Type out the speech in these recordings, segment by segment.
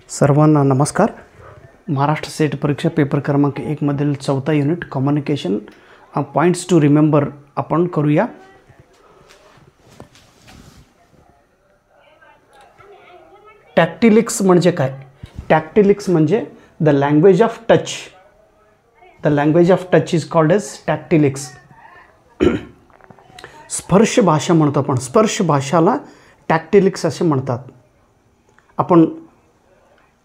सर्वांना नमस्कार. महाराष्ट्र सेट परीक्षा पेपर क्रमांक 1 मधील 4था unit communication points to remember आपण करूया. टॅक्टिलिक्स म्हणजे काय? टॅक्टिलिक्स म्हणजे the language of touch. The language of touch is called as tactilics. स्पर्श भाषा म्हणतो आपण. स्पर्श भाषाला टॅक्टिलिक्स असे म्हणतात. आपण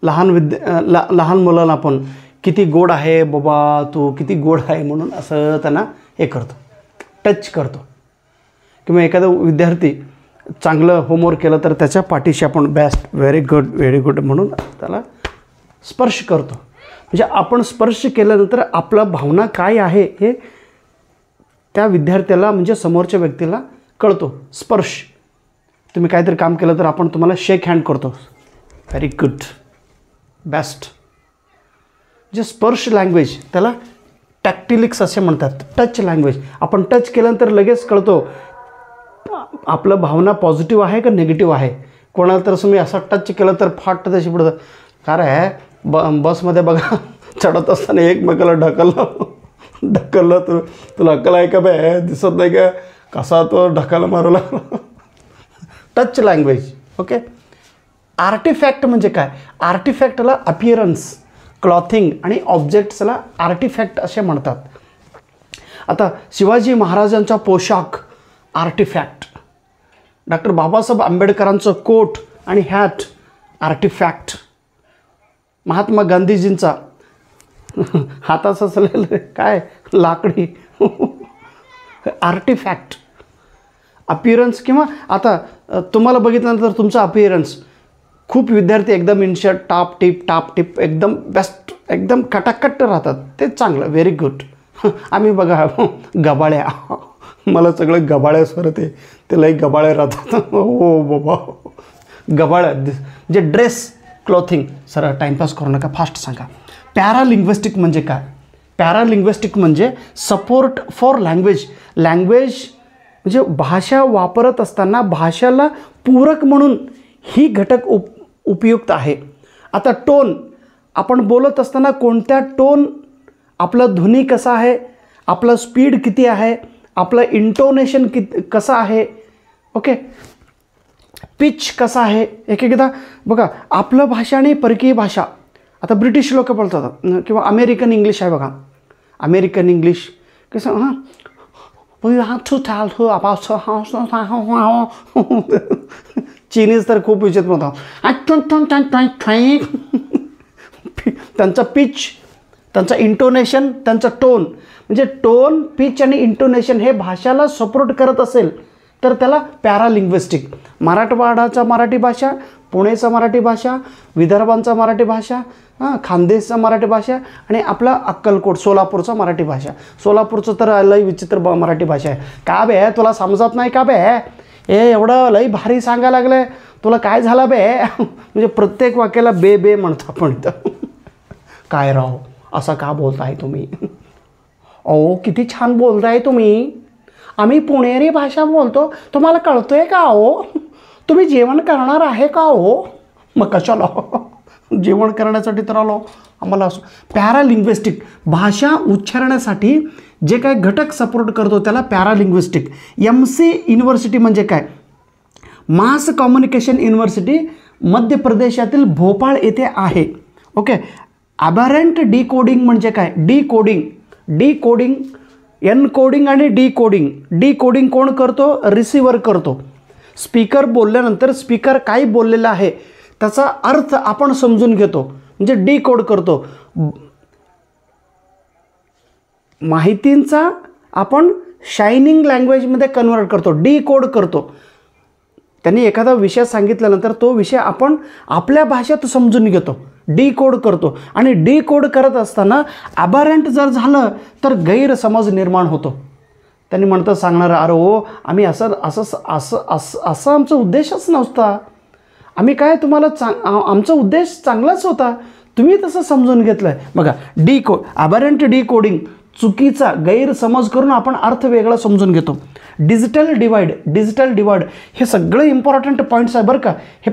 लहान मुलाला आपण किती गोड आहे बाबा तू, किती गोड आहे म्हणून असं त्यांना हे करतो, टच करतो. किंवा एखादा विद्यार्थी चांगलं होमवर्क केलं तर त्याच्या पाठीशी आपण बेस्ट, व्हेरी गुड म्हणून त्याला स्पर्श करतो. म्हणजे आपण स्पर्श केल्यानंतर आपला भावना काय आहे हे त्या विद्यार्थ्याला म्हणजे समोरच्या व्यक्तीला कळतो. स्पर्श. तुम्ही काहीतरी काम केलं तर आपण तुम्हाला शेक हँड करतो, व्हेरी गुड, बेस्ट. जे स्पर्श लँग्वेज त्याला टॅक्टिलिक्स असे म्हणतात. Touch language. आपण टच केल्यानंतर लगेच कळतो आपलं भावना पॉझिटिव्ह आहे का निगेटिव्ह आहे. कोणाला तर तुम्ही असं टच केलं तर फाट तशी पडतं. काय आहे बसमध्ये बघा चढत असताना एकमेकाला ढकललं तर तुला अक्कल आहे का बे, दिसत नाही का कसा तो ढकाला मारू लागला. Touch language. ओके. आर्टिफॅक्ट म्हणजे काय? आर्टिफॅक्टला अपिअरन्स, क्लॉथिंग आणि ऑब्जेक्ट्सला आर्टिफॅक्ट असे म्हणतात. आता शिवाजी महाराजांचा पोशाख आर्टिफॅक्ट. डॉक्टर बाबासाहेब आंबेडकरांचं कोट आणि हॅट आर्टिफॅक्ट. महात्मा गांधीजींचा हाताचं असलेलं काय लाकडी आर्टिफॅक्ट. अपिअरन्स. किंवा आता तुम्हाला बघितल्यानंतर तुमचा अपिअरन्स, खूप विद्यार्थी एकदम इनशर्ट टाप टिप एकदम बेस्ट, एकदम कटाकट राहतात. ते चांगलं, व्हेरी गुड. आम्ही बघा गबाळ्या, मला सगळं गबाळ्या सर ते लई गबाळ्या राहतात. हो बाबा गबाळ्या. जे ड्रेस क्लॉथिंग. सर टाईमपास करू नका, फास्ट सांगा. पॅरालिंग्विस्टिक म्हणजे काय? पॅरालिंग्विस्टिक म्हणजे सपोर्ट फॉर लँग्वेज. लँग्वेज म्हणजे भाषा वापरत असताना भाषेला पूरक म्हणून ही घटक उपयुक्त आहे. आता टोन. आपण बोलत असताना कोणत्या टोन, आपला ध्वनी कसा आहे, आपला स्पीड किती आहे, आपलं इंटोनेशन कसं आहे. ओके. पिच कसा आहे. एकदा बघा आपलं भाषा आणि परकीय भाषा. आता ब्रिटिश लोक बोलतात किंवा अमेरिकन इंग्लिश आहे बघा. अमेरिकन इंग्लिश कसं चीनीज तर खूप विचित्र होता. त्यांचा पिच, त्यांचा इंटोनेशन, त्यांचा टोन. म्हणजे टोन, पिच आणि इंटोनेशन हे भाषाला सपोर्ट करत असेल तर त्याला पॅरालिंग्विस्टिक. मराठवाडाचा मराठी भाषा, पुणेचा मराठी भाषा, विदर्भांचा मराठी भाषा, खानदेशचा मराठी भाषा आणि आपला अक्कलकोट सोलापूरचा मराठी भाषा. सोलापूरचं तर लई विचित्र मराठी भाषा आहे. का बे तुला समजत नाही का बे, ए एवढं लई भारी सांगायला लागलं आहे, तुला काय झालं बे. म्हणजे प्रत्येक वाक्याला बे बे म्हणतो आपण इथं. काय राव असं का बोलताय तुम्ही? अहो किती छान बोलताय तुम्ही. आम्ही पुणेरी भाषा बोलतो, तुम्हाला कळतोय का हो? तुम्ही जेवण करणार आहे का हो? मग कशाला जेवण करण्यासाठी तर आलो आम्हाला. असं पॅरालिंग्विस्टिक. भाषा उच्चारण्यासाठी जे काय घटक सपोर्ट करतो त्याला पॅरालिंग्विस्टिक. MC युनिव्हर्सिटी म्हणजे काय? मास कम्युनिकेशन युनिव्हर्सिटी मध्य प्रदेशातील भोपाळ येथे आहे. ओके. अबॅरंट डिकोडिंग म्हणजे काय? डिकोडिंग एनकोडिंग आणि डिकोडिंग. डिकोडिंग कोण करतो? रिसिव्हर करतो. स्पीकर बोलल्यानंतर स्पीकर काय बोललेलं आहे त्याचा अर्थ आपण समजून घेतो, म्हणजे डिकोड करतो. माहितींचा आपण शायनिंग लँग्वेजमध्ये कन्वर्ट करतो, डिकोड करतो. त्यांनी एखादा विषय सांगितल्यानंतर तो विषय आपण आपल्या भाषेत समजून घेतो, डिकोड करतो. आणि डिकोड करत असताना अबॅरंट जर झालं तर गैरसमज निर्माण होतो. त्यांनी म्हणतं सांगणार, अरे हो आम्ही असं आमचा उद्देशच नव्हता. आम्ही काय तुम्हाला आमचा उद्देश चांगलाच होता, तुम्ही तसं समजून घेतलं आहे. बघा अबॅरंट डिकोडिंग, चुकीचा गैरसमज करून आपण अर्थ वेगळा समजून घेतो. डिजिटल डिवाइड हे सगळे इम्पॉर्टंट पॉईंट्स आहे बरं का. हे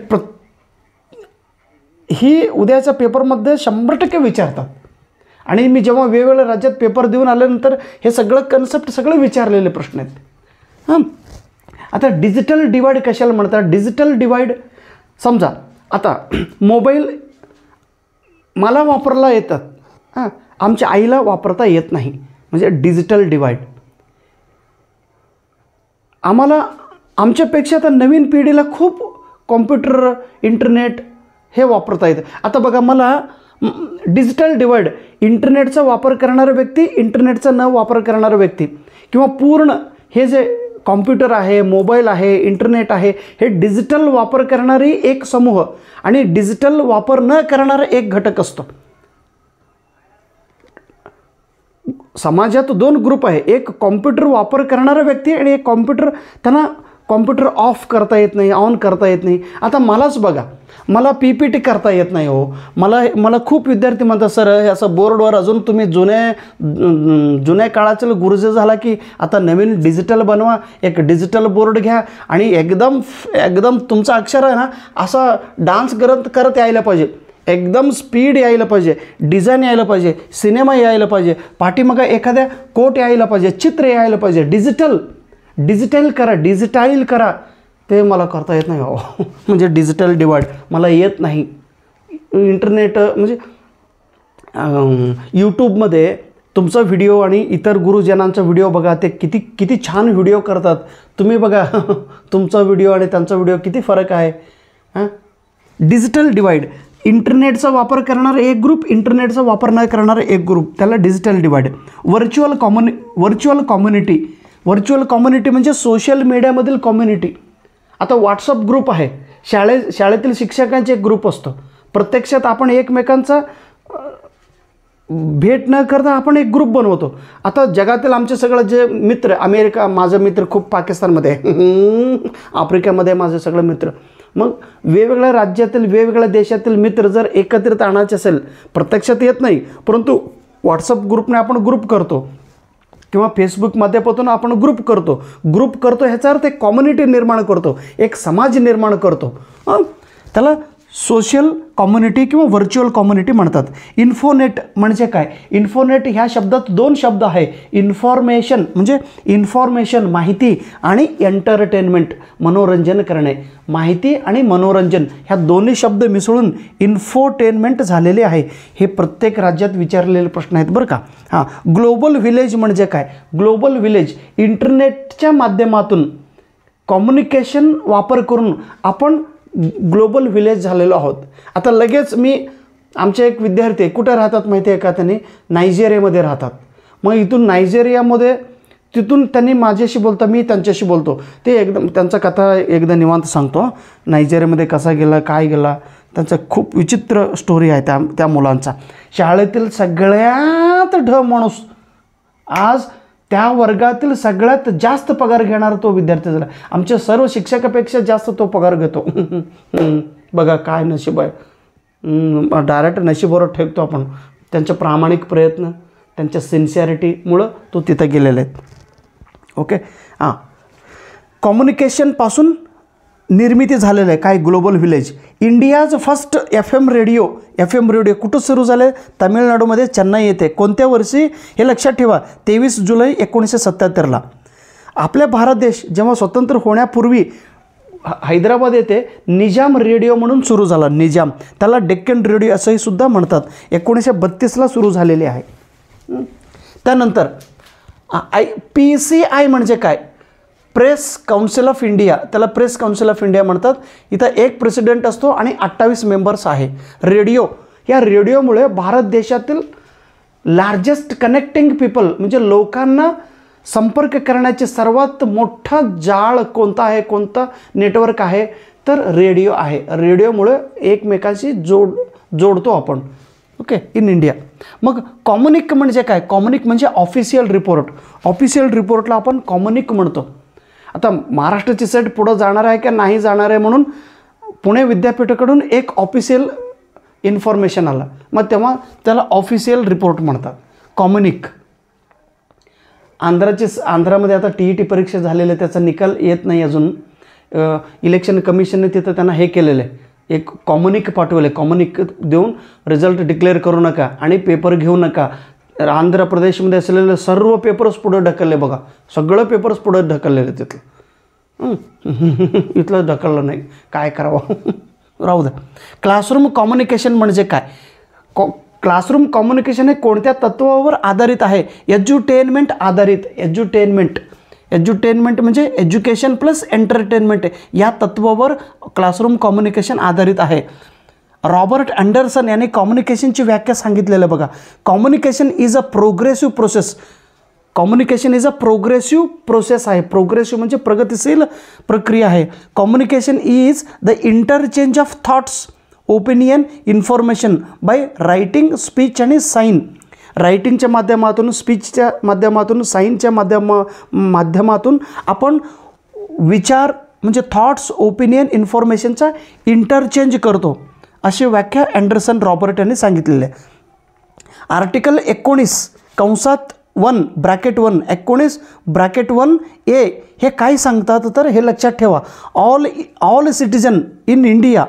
ही उद्याच्या पेपरमध्ये 100% विचारतात. आणि मी जेव्हा वेगवेगळ्या राज्यात पेपर देऊन आल्यानंतर हे सगळं कन्सेप्ट सगळे विचारलेले प्रश्न आहेत. हां, आता डिजिटल डिवाइड कशाला म्हणतात? डिजिटल डिवाइड समजा आता मोबाईल मला वापरला येतात, हां, आमच्या आईला वापरता येत नाही, म्हणजे डिजिटल डिवाइड. आम्हाला आमच्यापेक्षा आता नवीन पिढीला खूप कॉम्प्युटर, इंटरनेट हे वापरता येतं. आता बघा, मला डिजिटल डिवाइड, इंटरनेटचा वापर करणारा व्यक्ती, इंटरनेटचा न वापर करणारा व्यक्ती, किंवा पूर्ण हे जे कॉम्प्युटर आहे, मोबाईल आहे, इंटरनेट आहे, हे डिजिटल वापर करणारी एक समूह आणि डिजिटल वापर न करणारा एक घटक असतो. समाजात 2 ग्रुप आहे, एक कॉम्प्युटर वापर करणारा व्यक्ती आणि एक त्यांना कॉम्प्युटर ऑफ करता येत नाही, ऑन करता येत नाही. आता मलाच बघा, मला PPT करता येत नाही हो. मला खूप विद्यार्थी म्हणतात, सर असं बोर्डवर अजून तुम्ही जुन्या काळाचं गुरुजी झाला की आता नवीन डिजिटल बनवा, एक डिजिटल बोर्ड घ्या आणि एकदम तुमचं अक्षर आहे ना असा डान्स करत यायला पाहिजे, एकदम स्पीड यायला पाहिजे, डिझाईन यायला पाहिजे, सिनेमा यायला पाहिजे, पाठीमागं एखाद्या कोट यायला पाहिजे, चित्र यायला पाहिजे, डिजिटाईल करा. ते मला करता येत नाही हो. म्हणजे डिजिटल डिवाइड मला येत नाही. इंटरनेट म्हणजे यूट्यूबमध्ये तुमचा व्हिडिओ आणि इतर गुरुजनांचा व्हिडिओ बघा, ते किती छान व्हिडिओ करतात. तुम्ही बघा तुमचा व्हिडिओ आणि त्यांचा व्हिडिओ किती फरक आहे. हां, डिजिटल डिवाइड, इंटरनेटचा वापर करणारा एक ग्रुप, इंटरनेटचा वापर न करणारा एक ग्रुप, त्याला डिजिटल डिवाइड. व्हर्च्युअल कम्युनिटी म्हणजे सोशल मीडियामधील कम्युनिटी. आता व्हॉट्सअप ग्रुप आहे, शाळेतील शिक्षकांचे एक ग्रुप असतो. प्रत्यक्षात आपण एकमेकांचा भेट न करता आपण एक ग्रुप बनवतो. आता जगातील आमचे सगळं जे मित्र, अमेरिका माझं मित्र खूप पाकिस्तानमध्ये आहे, आफ्रिकेमध्ये माझे सगळे मित्र. मग वेगवेगळ्या राज्यातील, वेगवेगळ्या देशातील मित्र जर एकत्रित आणायचे असेल, प्रत्यक्षात येत नाही, परंतु व्हॉट्सअप ग्रुपने आपण ग्रुप करतो किंवा फेसबुक माध्यमातून आपण ग्रुप करतो ह्याचा अर्थ एक कम्युनिटी निर्माण करतो, एक समाज निर्माण करतो. त्याला सोशल कम्युनिटी किंवा व्हर्च्युअल कम्युनिटी म्हणतात. इन्फोनेट म्हणजे काय? इन्फोनेट ह्या शब्दात 2 शब्द आहे. इन्फॉर्मेशन म्हणजे इन्फॉर्मेशन माहिती, आणि एंटरटेनमेंट मनोरंजन करणे. माहिती आणि मनोरंजन ह्या दोन्ही शब्द मिसळून इन्फोटेनमेंट झालेले आहे. हे प्रत्येक राज्यात विचारलेले प्रश्न आहेत बरं का. हां, ग्लोबल व्हिलेज म्हणजे काय? ग्लोबल व्हिलेज इंटरनेटच्या माध्यमातून कम्युनिकेशन वापर करून आपण ग्लोबल व्हिलेज झालेलो आहोत. आता लगेच आमचे एक विद्यार्थी कुठे राहतात माहिती आहे का? त्यांनी नायजेरियामध्ये राहतात. मग इथून नायजेरियामध्ये तिथून त्यांनी माझ्याशी बोलता, मी त्यांच्याशी बोलतो. ते एकदम त्यांचा कथा एकदा निवांत सांगतो. नायजेरियामध्ये कसा गेला, काय गेला, त्यांचा खूप विचित्र स्टोरी आहे त्या मुलांचा. शाळेतील सगळ्यात माणूस आज त्या वर्गातील सगळ्यात जास्त पगार घेणारा तो विद्यार्थी झाला. आमच्या सर्व शिक्षकापेक्षा जास्त तो पगार घेतो. बघा काय नशीब आहे. डायरेक्ट नशिबावर ठेवतो आपण. त्यांचे प्रामाणिक प्रयत्न, त्यांच्या सिन्सिअरिटीमुळं तो तिथं गेलेले आहेत. ओके. हां, कम्युनिकेशनपासून निर्मिती झालेलं आहे काय? Global village. India's first FM radio कुठं सुरू झाले? तामिळनाडूमध्ये, चेन्नई येथे. कोणत्या वर्षी? हे लक्षात ठेवा, 23 जुलै 1977ला. आपल्या भारत देश जेव्हा स्वतंत्र होण्यापूर्वी हैदराबाद येथे निजाम रेडिओ म्हणून सुरू झाला. निजाम, त्याला डेक्कन रेडिओ असंही सुद्धा म्हणतात. 1932ला सुरू झालेले आहे. त्यानंतर PCI म्हणजे काय? प्रेस काउन्सिल ऑफ इंडिया, त्याला प्रेस काउन्सिल ऑफ इंडिया म्हणतात. इथं एक प्रेसिडेंट असतो आणि 28 मेंबर्स आहे. रेडिओ, या रेडिओमुळे भारत देशातील लार्जेस्ट कनेक्टिंग पीपल म्हणजे लोकांना संपर्क करण्याचे सर्वात मोठा जाळ कोणता आहे, कोणता नेटवर्क आहे? तर रेडिओ आहे. रेडिओमुळे एकमेकांशी जोडतो आपण. Okay, in India. मग कॉम्युनिक म्हणजे काय? कॉम्युनिक म्हणजे ऑफिशियल रिपोर्ट. ऑफिशियल रिपोर्टला आपण कॉम्युनिक म्हणतो. आता महाराष्ट्राची सेट पुढं जाणार आहे का नाही जाणार आहे म्हणून पुणे विद्यापीठाकडून एक ऑफिशियल इन्फॉर्मेशन आला, मग तेव्हा त्याला ऑफिशियल रिपोर्ट म्हणतात. कॉम्युनिक. आंध्रामध्ये आता TET परीक्षा झालेली आहे, त्याचा निकाल येत नाही अजून. इलेक्शन कमिशनने तिथं त्यांना हे केलेलं आहे, एक कॉम्युनिक पाठवले, कॉम्युनिक देऊन रिझल्ट डिक्लेअर करू नका आणि पेपर घेऊ नका. आंध्र प्रदेशमध्ये असलेले सर्व पेपर्स पुढे ढकलले बघा, सगळं पेपर्स पुढे ढकललेले तिथलं. इथलं ढकललं नाही, काय करावं. राहू द्या. क्लासरूम कम्युनिकेशन म्हणजे काय? क्लासरूम कम्युनिकेशन हे कोणत्या तत्वावर आधारित आहे? एज्युटेनमेंट आधारित. एज्युटेनमेंट म्हणजे एज्युकेशन प्लस एंटरटेनमेंट या तत्वावर क्लासरूम कम्युनिकेशन आधारित आहे. रॉबर्ट अँडरसन यांनी कम्युनिकेशनची व्याख्या सांगितलेलं बघा. Communication is a progressive process. Communication is a progressive process आहे. प्रोग्रेसिव्ह म्हणजे प्रगतिशील प्रक्रिया आहे. Communication is the interchange of thoughts, opinion, information bye writing, speech आणि साईन. रायटिंगच्या माध्यमातून, स्पीचच्या माध्यमातून, साईनच्या माध्यमातून आपण विचार म्हणजे थॉट्स, ओपिनियन, इन्फॉर्मेशनचा इंटरचेंज करतो, अशी व्याख्या अँडरसन रॉबर्ट यांनी सांगितलेली आहे. आर्टिकल 19 कंसात 1 ब्रॅकेट 1 19 ब्रॅकेट 1 ए हे काय सांगतात तर हे लक्षात ठेवा. All citizen in India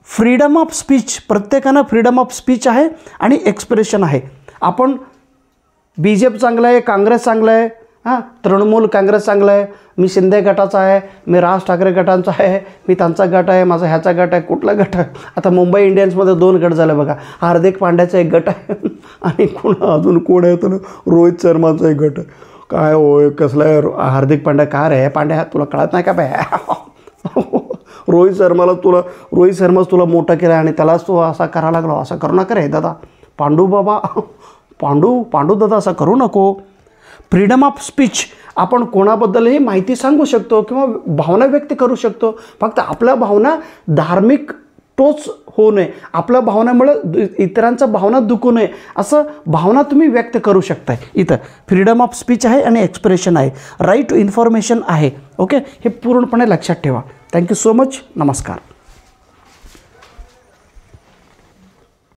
freedom of speech. प्रत्येकानं फ्रीडम ऑफ स्पीच आहे आणि एक्सप्रेशन आहे. आपण BJP चांगलं आहे, काँग्रेस चांगलं आहे, तृणमूल काँग्रेस चांगलं आहे, मी शिंदे गटाचा आहे, मी राज ठाकरे गटांचा आहे, मी त्यांचा गट आहे, माझा ह्याचा गट आहे, कुठला गट आहे. आता मुंबई इंडियन्समध्ये 2 गट झाले बघा. हार्दिक पांड्याचा एक गट आहे आणि अजून कोण आहे तर रोहित शर्माचा एक गट आहे. काय होय कसला आहे हार्दिक पांड्या? काय रे पांड्या, तुला कळत नाही का बाय? रोहित शर्माच तुला मोठं केलं आणि त्यालाच तू असा करायला लागलो. असं करू नका रे दादा. पांडू दादा असं करू नको. Freedom of speech. आपण कोणाबद्दलही माहिती सांगू शकतो किंवा भावना व्यक्त करू शकतो. फक्त आपल्या भावना धार्मिक टोच होऊ नये, आपल्या भावनामुळे इतरांच्या भावना दुखू नये, असं भावना तुम्ही व्यक्त करू शकताय. इथं फ्रीडम ऑफ स्पीच आहे आणि एक्सप्रेशन आहे. राईट टू इन्फॉर्मेशन आहे. ओके, हे पूर्णपणे लक्षात ठेवा. Thank you so much. नमस्कार.